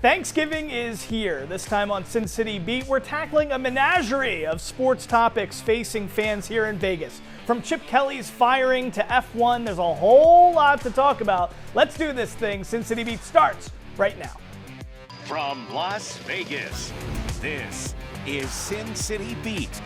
Thanksgiving is here. This time on Sin City Beat, we're tackling a menagerie of sports topics facing fans here in Vegas. From Chip Kelly's firing to F1, there's a whole lot to talk about. Let's do this thing. Sin City Beat starts right now. From Las Vegas, this is Sin City Beat.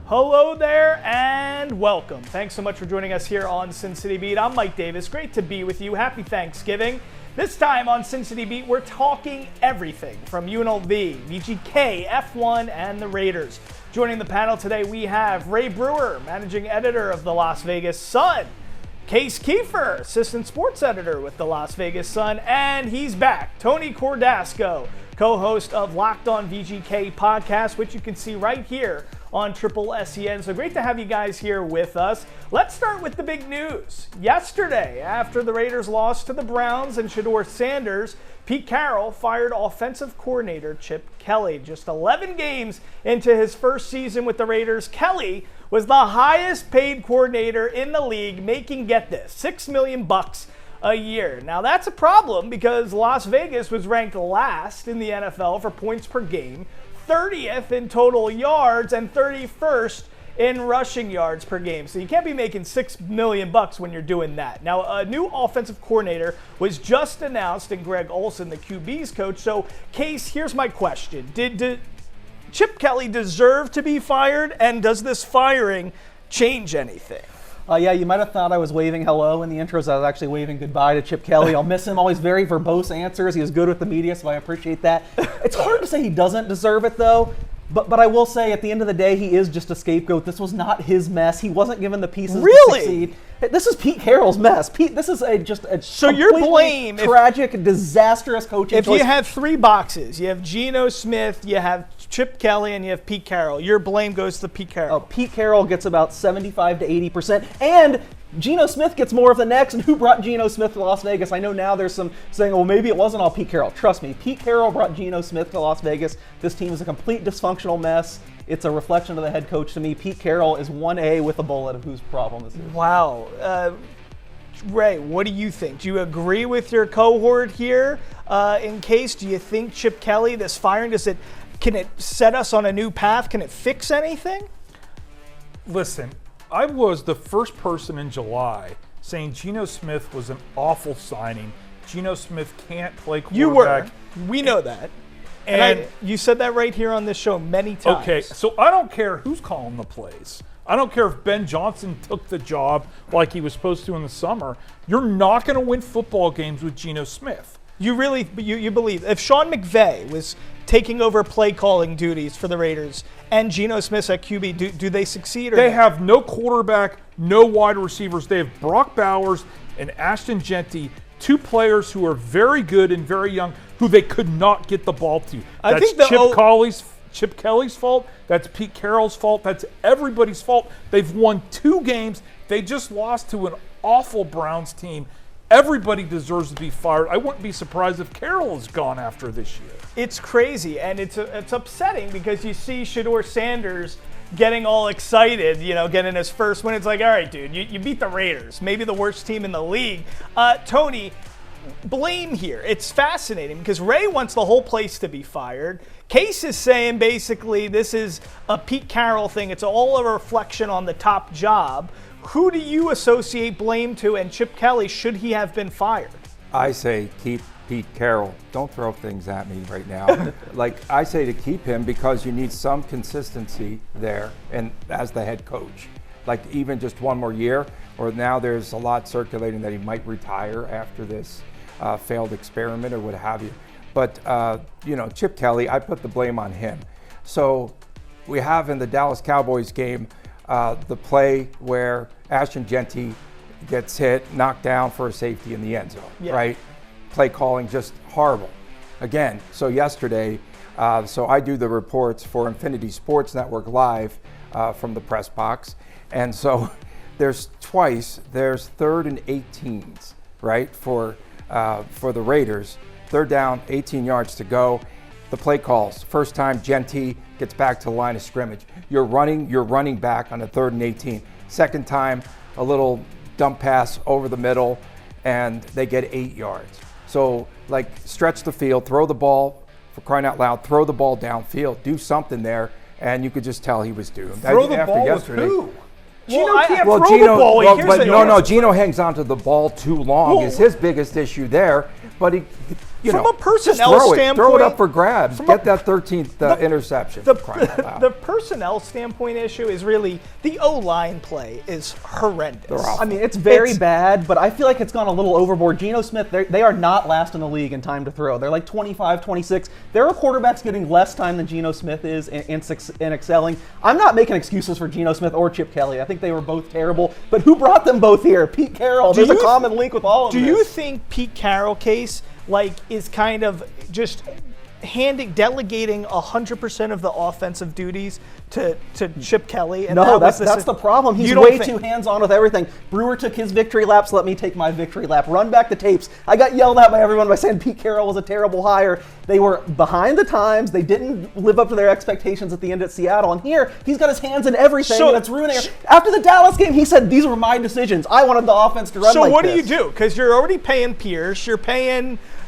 Hello there and welcome. Thanks so much for joining us here on Sin City Beat. I'm Mike Davis. Great to be with you. Happy Thanksgiving. This time on Sin City Beat, we're talking everything from UNLV, VGK, F1, and the Raiders. Joining the panel today, we have Ray Brewer, managing editor of the Las Vegas Sun, Case Keefer, assistant sports editor with the Las Vegas Sun, and he's back, Tony Cordasco, co-host of Locked On VGK podcast, which you can see right here on Triple SEN. So great to have you guys here with us. Let's start with the big news. Yesterday, after the Raiders lost to the Browns and Shedeur Sanders, Pete Carroll fired offensive coordinator Chip Kelly. Just 11 games into his first season with the Raiders, Kelly was the highest paid coordinator in the league, making, get this, $6 million a year. Now that's a problem because Las Vegas was ranked last in the NFL for points per game, 30th in total yards, and 31st in rushing yards per game. So you can't be making $6 million when you're doing that. Now, a new offensive coordinator was just announced in Greg Olsen, the QB's coach. So, Case, here's my question. Did Chip Kelly deserve to be fired, and does this firing change anything? Yeah, you might have thought I was waving hello in the intros. I was actually waving goodbye to Chip Kelly. I'll miss him. Always very verbose answers. He was good with the media, so I appreciate that. It's hard to say he doesn't deserve it, though. But I will say, at the end of the day, he is just a scapegoat. This was not his mess. He wasn't given the pieces to succeed. This is Pete Carroll's mess. This is just a so your blame, tragic, disastrous coaching choice. If you have three boxes, you have Geno Smith, you have Chip Kelly, and you have Pete Carroll. Your blame goes to Pete Carroll. Pete Carroll gets about 75 to 80%, and Geno Smith gets more of the next. And who brought Geno Smith to Las Vegas? I know now there's some saying, well, maybe it wasn't all Pete Carroll. Trust me, Pete Carroll brought Geno Smith to Las Vegas. This team is a complete dysfunctional mess. It's a reflection of the head coach to me. Pete Carroll is 1A with a bullet of whose problem this is. Wow. Ray, what do you think? Do you agree with your cohort here? In Case, do you think Chip Kelly, this firing, can it set us on a new path? Can it fix anything? Listen, I was the first person in July saying Geno Smith was an awful signing. Geno Smith can't play quarterback. You were. We know that. And you said that right here on this show many times. Okay, so I don't care who's calling the plays. I don't care if Ben Johnson took the job like he was supposed to in the summer. You're not going to win football games with Geno Smith. You really, you believe, if Sean McVay was taking over play calling duties for the Raiders and Geno Smith's at QB, do they succeed? Or they have no quarterback, no wide receivers. They have Brock Bowers and Ashton Genty, two players who are very good and very young, who they could not get the ball to. That's Chip Kelly's fault. That's Pete Carroll's fault. That's everybody's fault. They've won 2 games. They just lost to an awful Browns team. Everybody deserves to be fired. I wouldn't be surprised if Carroll is gone after this year. It's crazy, and it's upsetting because you see Shedeur Sanders getting all excited, getting his first win. It's like, all right, dude, you beat the Raiders, maybe the worst team in the league. Tony, blame here. It's fascinating because Ray wants the whole place to be fired. Case is saying basically this is a Pete Carroll thing. It's all a reflection on the top job. Who do you associate blame to, and Chip Kelly, should he have been fired? I say keep Pete Carroll. Don't throw things at me right now. I say to keep him because you need some consistency there and as the head coach. Even just one more year, or now there's a lot circulating that he might retire after this failed experiment or what have you. But, Chip Kelly, I put the blame on him. So we have in the Dallas Cowboys game the play where Ashton Genty gets hit, knocked down for a safety in the end zone, right? Play calling just horrible. Again, so yesterday, so I do the reports for Infinity Sports Network Live from the press box. And so there's 3rd and 18s, right, for the Raiders. 3rd down, 18 yards to go. The play calls. First time Genty gets back to the line of scrimmage. You're running back on a 3rd and 18. Second time, a little dump pass over the middle, and they get 8 yards. So, like, stretch the field, throw the ball, for crying out loud, throw the ball downfield, do something there, and you could just tell he was doomed. Throw the ball with who? Gino can't throw the ball. Gino hangs onto the ball too long is his biggest issue there. But he, from a personnel standpoint, throw it up for grabs. Get that 13th interception. The personnel standpoint issue is really the O-line play is horrendous. I mean, it's very bad, but I feel like it's gone a little overboard. Geno Smith, they are not last in the league in time to throw. They're like 25, 26. There are quarterbacks getting less time than Geno Smith is in excelling. I'm not making excuses for Geno Smith or Chip Kelly. I think they were both terrible. But who brought them both here? Pete Carroll. There's a common link with all of this. Do you think Pete Carroll case is kind of just delegating 100% of the offensive duties to Chip Kelly? And no, that's the problem. He's way too hands-on with everything. Brewer took his victory laps. Let me take my victory lap. Run back the tapes. I got yelled at by everyone by saying Pete Carroll was a terrible hire. They were behind the times. They didn't live up to their expectations at the end at Seattle. And here, he's got his hands in everything, and it's ruining it. After the Dallas game, he said, these were my decisions. I wanted the offense to run like this. So what do you do? Because you're already paying Pierce.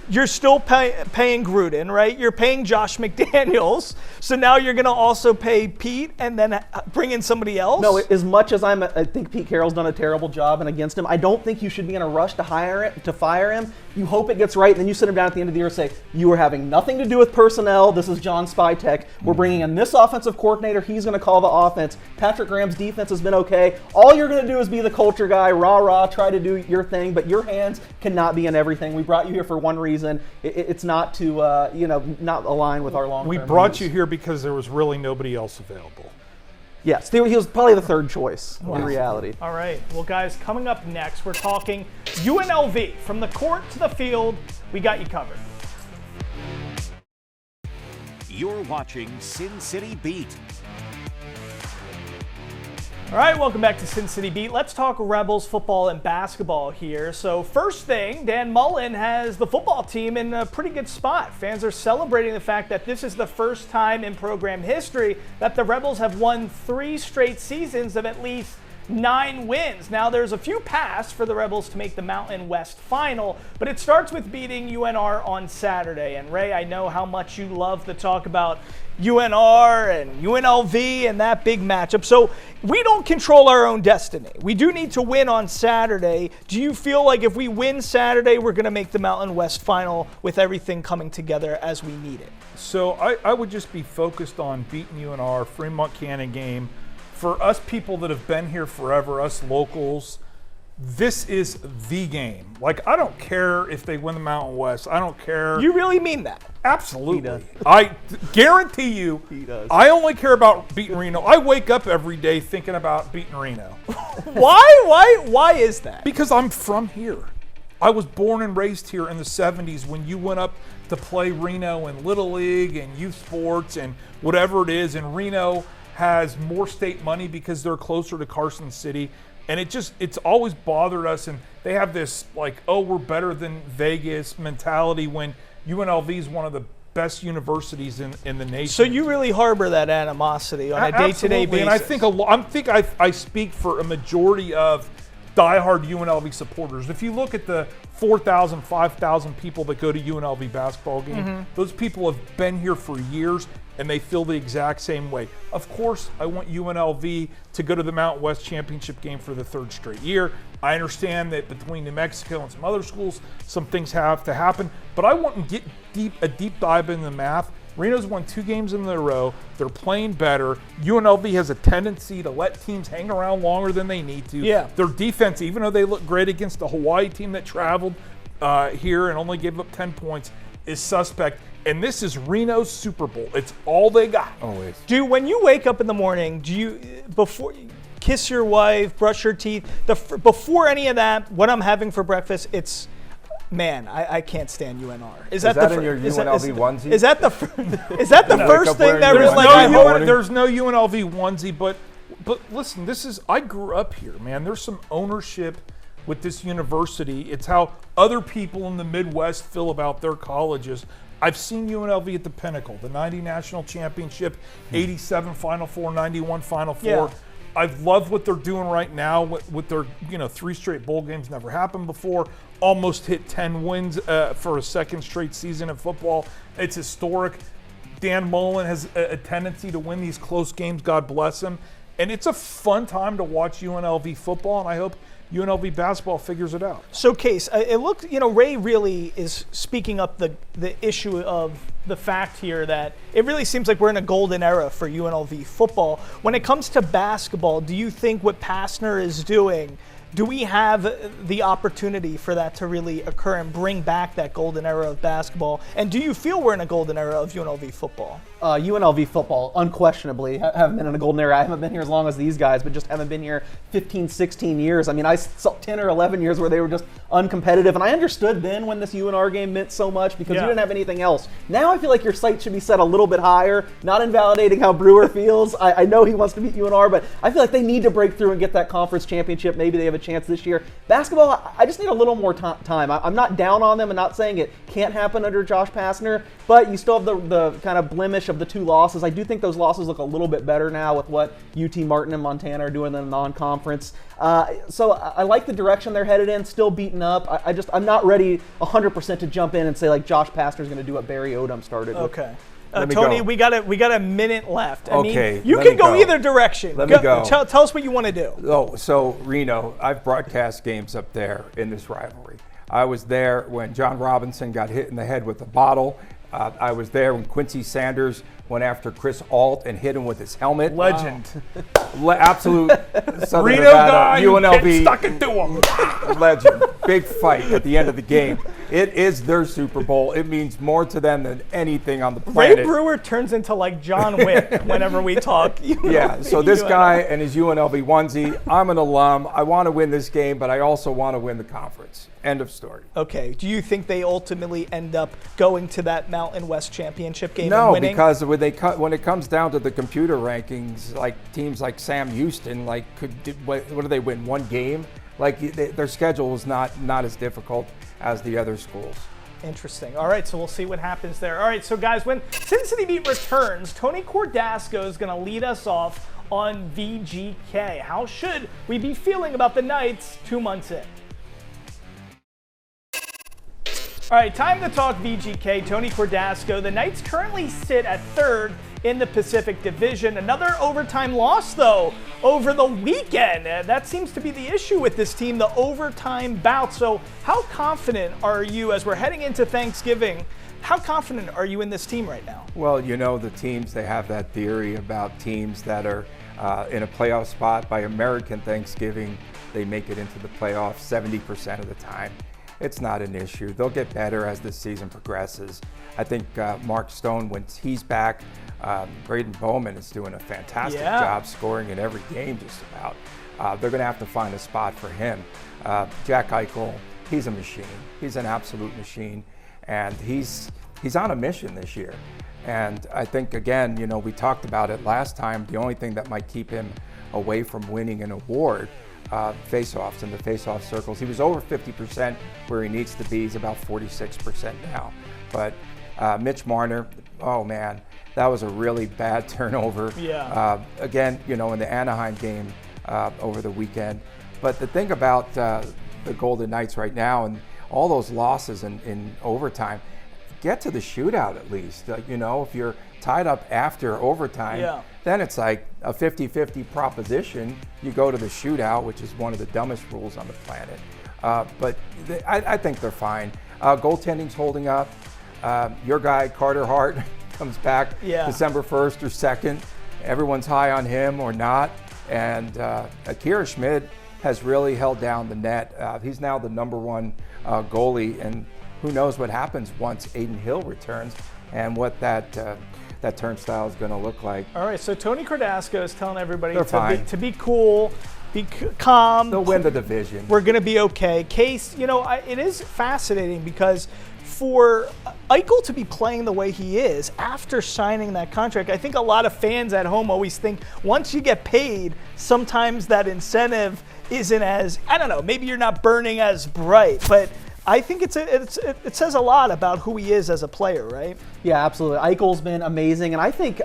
You're still paying Gruden, right? You're paying Josh McDaniels. So now you're going to also pay Pete and then bring in somebody else? No, as much as I think Pete Carroll's done a terrible job and against him, I don't think you should be in a rush to fire him. You hope it gets right, and then you sit him down at the end of the year and say, you are having nothing to do with personnel. This is John Spytek. We're bringing in this offensive coordinator. He's going to call the offense. Patrick Graham's defense has been okay. All you're going to do is be the culture guy, rah-rah, try to do your thing, but your hands cannot be in everything. We brought you here for one reason. It's not to, not align with our long-term We brought you here because there was really nobody else available. Yes, he was probably the third choice in reality. All right. Well, guys, coming up next, we're talking UNLV. From the court to the field, we got you covered. You're watching Sin City Beat. All right, welcome back to Sin City Beat. Let's talk Rebels football and basketball here. So first thing, Dan Mullen has the football team in a pretty good spot. Fans are celebrating the fact that this is the first time in program history that the Rebels have won 3 straight seasons of at least 9 wins. Now, there's a few paths for the Rebels to make the Mountain West final, but it starts with beating UNR on Saturday. And Ray, I know how much you love to talk about UNR and UNLV and that big matchup. So we don't control our own destiny. We do need to win on Saturday. Do you feel like if we win Saturday, we're going to make the Mountain West final with everything coming together as we need it? So I would just be focused on beating UNR, Fremont Cannon game. For us people that have been here forever, us locals, this is the game. Like, I don't care if they win the Mountain West. I don't care. You really mean that? Absolutely. I guarantee you, he does. I only care about beating Reno. I wake up every day thinking about beating Reno. Why is that? Because I'm from here. I was born and raised here in the 70s when you went up to play Reno in Little League and youth sports and whatever it is, and Reno has more state money because they're closer to Carson City. And it's always bothered us. And they have this like, oh, we're better than Vegas mentality when UNLV is one of the best universities in the nation. So you really harbor that animosity on a day-to-day basis. And I think I speak for a majority of diehard UNLV supporters. If you look at the 4,000, 5,000 people that go to UNLV basketball game, those people have been here for years and they feel the exact same way. Of course, I want UNLV to go to the Mountain West Championship game for the 3rd straight year. I understand that between New Mexico and some other schools, some things have to happen, but I want to get a deep dive in the math. Reno's won 2 games in a row. They're playing better. UNLV has a tendency to let teams hang around longer than they need to. Yeah. Their defense, even though they look great against the Hawaii team that traveled here and only gave up 10 points, is suspect. And this is Reno's Super Bowl. It's all they got. Always. Dude, when you wake up in the morning, do you, before you kiss your wife, brush your teeth, before any of that, what I'm having for breakfast, it's, man, I can't stand UNR. Is that in your UNLV onesie? Is that the first thing that there's really there's no UNLV onesie, but listen, I grew up here, man. There's some ownership with this university. It's how other people in the Midwest feel about their colleges. I've seen UNLV at the pinnacle, the 90 national championship, 87 Final Four, 91 Final Four. Yeah. I love what they're doing right now with their 3 straight bowl games. Never happened before. Almost hit 10 wins for a second straight season of football. It's historic. Dan Mullen has a tendency to win these close games. God bless him. And it's a fun time to watch UNLV football, and I hope UNLV basketball figures it out. So, Case, it looks, Ray really is speaking up the issue of the fact here that it really seems like we're in a golden era for UNLV football. When it comes to basketball, do you think what Pastner is doing, do we have the opportunity for that to really occur and bring back that golden era of basketball? And do you feel we're in a golden era of UNLV football? UNLV football, unquestionably, haven't been in a golden era. I haven't been here as long as these guys, but just haven't been here 15, 16 years. I mean, I saw 10 or 11 years where they were just uncompetitive, and I understood then when this UNR game meant so much because you didn't have anything else. Now I feel like your sight should be set a little bit higher, not invalidating how Brewer feels. I know he wants to beat UNR, but I feel like they need to break through and get that conference championship. Maybe they have a chance this year. Basketball, I just need a little more time. I'm not down on them and not saying it can't happen under Josh Pastner, but you still have the kind of blemish of the 2 losses. I do think those losses look a little bit better now with what UT Martin and Montana are doing in the non-conference. So I like the direction they're headed in, still beaten up. I'm not ready 100% to jump in and say like Josh Pastner's going to do what Barry Odom started with. Okay. Tony, we got a minute left. I Okay, mean, you can go either direction. Let me go. Tell us what you want to do. Oh, so Reno, I've broadcast games up there in this rivalry. I was there when John Robinson got hit in the head with a bottle. I was there when Quincy Sanders went after Chris Alt and hit him with his helmet. Legend. Absolute Southern Reno Nevada, guy, UNLV. stuck it to him. Legend. Big fight at the end of the game. It is their Super Bowl. It means more to them than anything on the planet. Ray Brewer turns into like John Wick whenever we talk. Yeah, so this guy and his UNLV onesie, I'm an alum. I want to win this game, but I also want to win the conference. End of story. Okay. Do you think they ultimately end up going to that Mountain West championship game and No, winning? because when it comes down to the computer rankings, like teams like Sam Houston, like what do they win? 1 game? Like their schedule is not as difficult as the other schools. Interesting. All right, so we'll see what happens there. All right, so guys, when Sin City Beat returns, Tony Cordasco is going to lead us off on VGK. How should we be feeling about the Knights 2 months in? All right, time to talk VGK. Tony Cordasco. The Knights currently sit at 3rd in the Pacific Division. Another overtime loss, though, over the weekend. That seems to be the issue with this team, the overtime bout. So how confident are you as we're heading into Thanksgiving? How confident are you in this team right now? Well, the teams, they have that theory about teams that are in a playoff spot by American Thanksgiving. They make it into the playoffs 70% of the time. It's not an issue. They'll get better as the season progresses. I think Mark Stone, when he's back, Braden Bowman is doing a fantastic job scoring in every game just about. They're going to have to find a spot for him. Jack Eichel, he's a machine. He's an absolute machine, and he's on a mission this year. And I think, again, we talked about it last time, the only thing that might keep him away from winning an award, face-offs in the face-off circles. He was over 50% where he needs to be. He's about 46% now. But Mitch Marner, oh man, that was a really bad turnover. Yeah. Again, in the Anaheim game over the weekend. But the thing about the Golden Knights right now and all those losses in overtime, get to the shootout at least. If you're tied up after overtime, then it's like a 50-50 proposition. You go to the shootout, which is one of the dumbest rules on the planet. But I think they're fine. Goaltending's holding up. Your guy, Carter Hart, comes back December 1st or 2nd. Everyone's high on him or not. And Akira Schmid has really held down the net. He's now the #1 goalie, and who knows what happens once Aiden Hill returns and what that turnstile is going to look like. All right, so Tony Cordasco is telling everybody to be cool, be calm. They'll win the division. We're going to be okay. Case, it is fascinating because for Eichel to be playing the way he is after signing that contract, I think a lot of fans at home always think once you get paid, sometimes that incentive isn't as, I don't know, maybe you're not burning as bright, but I think it says a lot about who he is as a player, right? Yeah, absolutely. Eichel's been amazing, and I think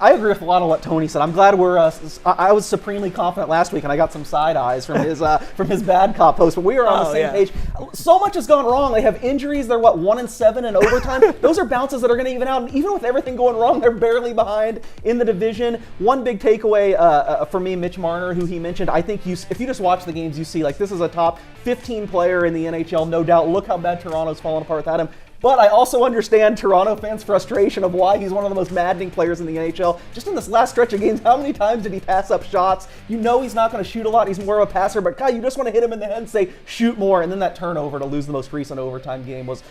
I agree with a lot of what Tony said. I'm glad I was supremely confident last week, and I got some side eyes from his bad cop post. But we are on the same page. So much has gone wrong. They have injuries. They're 1-7 in overtime. Those are bounces that are going to even out. And even with everything going wrong, they're barely behind in the division. One big takeaway for me, Mitch Marner, who he mentioned. I think if you just watch the games, you see this is a top 15 player in the NHL, no doubt. Look how bad Toronto's fallen apart without him. But I also understand Toronto fans' frustration of why he's one of the most maddening players in the NHL. Just in this last stretch of games, how many times did he pass up shots? You know he's not going to shoot a lot. He's more of a passer. But, God, you just want to hit him in the head and say, shoot more. And then that turnover to lose the most recent overtime game was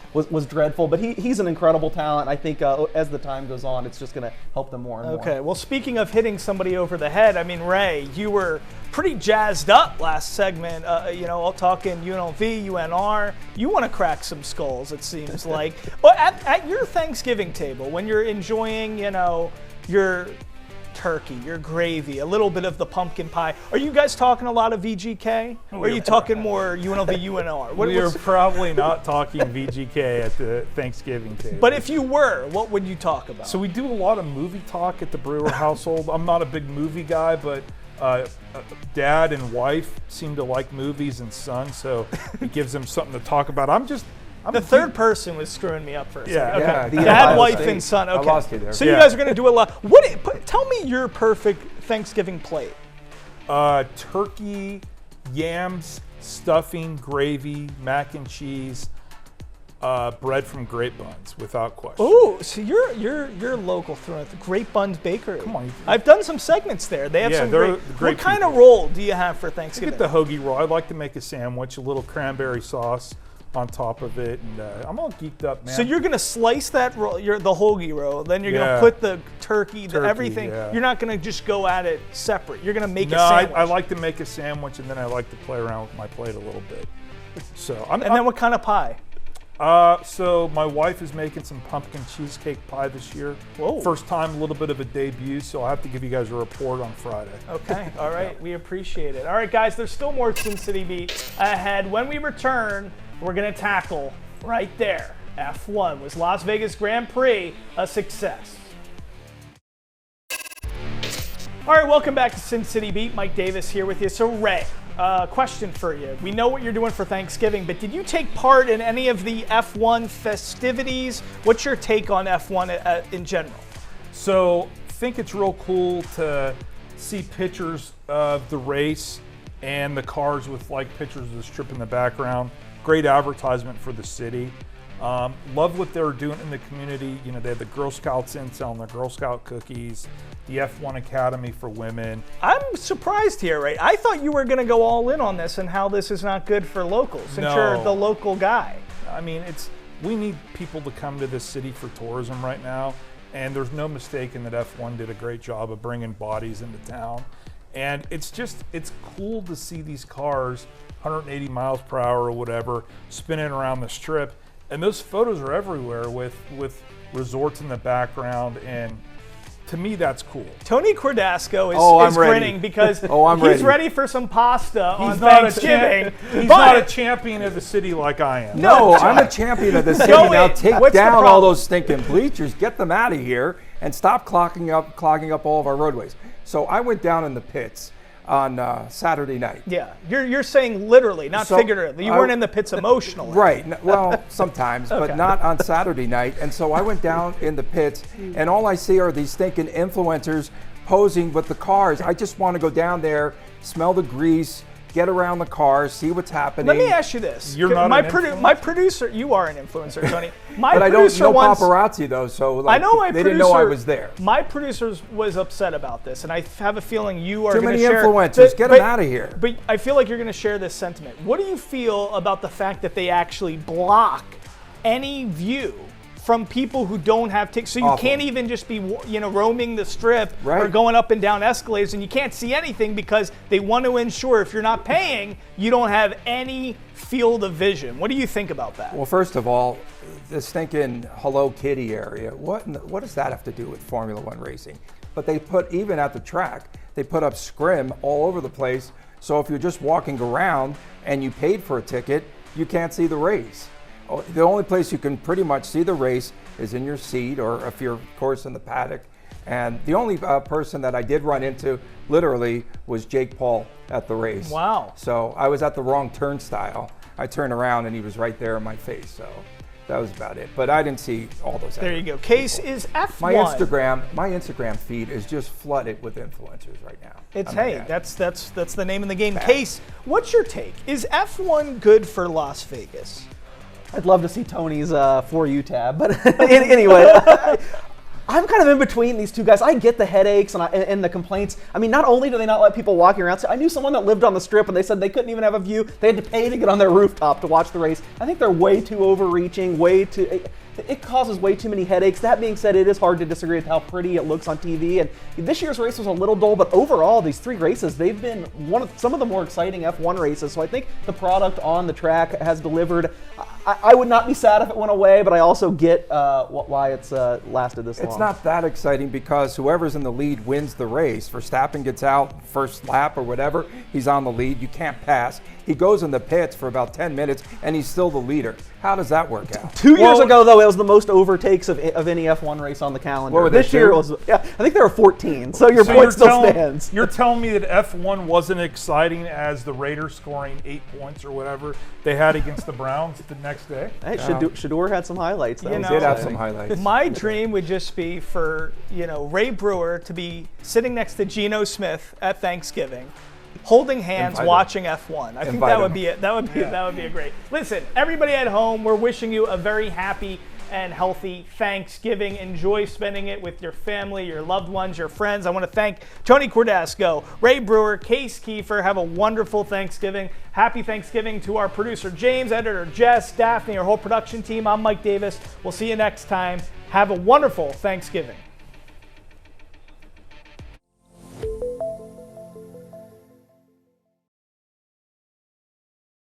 dreadful. But he's an incredible talent. I think as the time goes on, it's just going to help them more and more. Okay, well, speaking of hitting somebody over the head, I mean, Ray, you were pretty jazzed up last segment, all talking UNLV, UNR. You want to crack some skulls, it seems like. But at your Thanksgiving table, when you're enjoying, your turkey, your gravy, a little bit of the pumpkin pie, are you guys talking a lot of VGK? Or are you talking more UNLV, UNR? We are probably not talking VGK at the Thanksgiving table. But if you were, what would you talk about? So we do a lot of movie talk at the Brewer household. I'm not a big movie guy, but dad and wife seem to like movies, and son, so it gives them something to talk about. The third person was screwing me up for a second. Yeah, Okay. Dad, wife, and son. Okay. I lost you there. So you guys are going to do a lot. Tell me your perfect Thanksgiving plate. Turkey, yams, stuffing, gravy, mac and cheese, bread from Great Buns, without question. Oh, so you're local through the Great Buns Bakery. Come on. I've done some segments there. They have some they're great. great What kind people. of roll do you have for I Thanksgiving? get the hoagie roll. I like to make a sandwich, a little cranberry sauce on top of it, and I'm all geeked up, man. So you're gonna slice that roll, the hoagie roll, then you're gonna Yeah. put the turkey, everything. yeah. You're not gonna just go at it separate. You're gonna make a No, sandwich. I like to make a sandwich, and then I like to play around with my plate a little bit. So then what kind of pie? So my wife is making some pumpkin cheesecake pie this year. Whoa. First time, a little bit of a debut, so I'll have to give you guys a report on Friday. Okay, all right, we appreciate it. All right, guys, there's still more Sin City Beat ahead. When we return, we're gonna tackle right there. F1, was Las Vegas Grand Prix a success? All right, welcome back to Sin City Beat. Mike Davis here with you. So Ray, question for you. We know what you're doing for Thanksgiving, but did you take part in any of the F1 festivities? What's your take on F1 in general? So I think it's real cool to see pictures of the race and the cars with pictures of the strip in the background. Great advertisement for the city. Love what they're doing in the community. They have the Girl Scouts in selling their Girl Scout cookies, the F1 Academy for women. I'm surprised here, Ray. I thought you were going to go all in on this and how this is not good for locals, since you're the local guy. I mean, we need people to come to this city for tourism right now, and there's no mistaking that F1 did a great job of bringing bodies into town. And it's cool to see these cars 180 miles per hour or whatever spinning around the strip, and those photos are everywhere with resorts in the background, and to me that's cool. Tony Cordasco is grinning because he's ready for some pasta on Thanksgiving. He's not a champion of the city like I am. No, I'm a champion of the city. Now take down all those stinking bleachers, get them out of here, and stop clogging up all of our roadways. So I went down in the pits on Saturday night. Yeah, you're saying literally, not figuratively. You weren't in the pits emotionally. Right. Well, sometimes, but not on Saturday night. And so I went down in the pits, and all I see are these stinking influencers posing with the cars. I just want to go down there, smell the grease, get around the cars, see what's happening. Let me ask you this. You're not my producer, you are an influencer, Tony. But I don't know paparazzi though, so I know they didn't know I was there. My producer was upset about this, and I have a feeling you are going to share. Too many influencers, get them out of here. But I feel like you're going to share this sentiment. What do you feel about the fact that they actually block any view from people who don't have tickets? So you can't even just be, roaming the strip or going up and down escalators, and you can't see anything because they want to ensure if you're not paying, you don't have any field of vision. What do you think about that? Well, first of all, this thinking Hello Kitty area, what does that have to do with Formula One racing? But they even at the track, they put up scrim all over the place. So if you're just walking around and you paid for a ticket, you can't see the race. The only place you can pretty much see the race is in your seat, or if you're, of course, in the paddock, And the only person that I did run into, literally, was Jake Paul at the race. Wow. So I was at the wrong turnstile. I turned around and he was right there in my face. So that was about it. But I didn't see all those. There you go. Case is F1. My Instagram feed is just flooded with influencers right now. That's the name of the game. Case, what's your take? Is F1 good for Las Vegas? I'd love to see Tony's For You tab, but anyway, I'm kind of in between these two guys. I get the headaches and the complaints. I mean, not only do they not let people walking around, so I knew someone that lived on the Strip and they said they couldn't even have a view. They had to pay to get on their rooftop to watch the race. I think they're way too overreaching, it causes way too many headaches. That being said, it is hard to disagree with how pretty it looks on TV. And this year's race was a little dull, but overall, these 3 races, they've been some of the more exciting F1 races. So I think the product on the track has delivered. I would not be sad if it went away, but I also get why it's lasted this long. It's not that exciting because whoever's in the lead wins the race. Verstappen gets out first lap or whatever, he's on the lead. You can't pass. He goes in the pits for about 10 minutes, and he's still the leader. How does that work out? 2 years ago, though, it was the most overtakes of any F1 race on the calendar. What were they, this year, it was, I think there were 14, so your point still stands. You're telling me that F1 wasn't exciting as the Raiders scoring 8 points or whatever they had against the Browns the next day? Hey, Shador had some highlights, though. He did have some highlights. My dream would just be for Ray Brewer to be sitting next to Geno Smith at Thanksgiving, holding hands, watching F1. I think that would be it. That would be a great. Listen, everybody at home, we're wishing you a very happy and healthy Thanksgiving. Enjoy spending it with your family, your loved ones, your friends. I want to thank Tony Cordasco, Ray Brewer, Case Keefer. Have a wonderful Thanksgiving. Happy Thanksgiving to our producer James, editor Jess, Daphne, our whole production team. I'm Mike Davis. We'll see you next time. Have a wonderful Thanksgiving.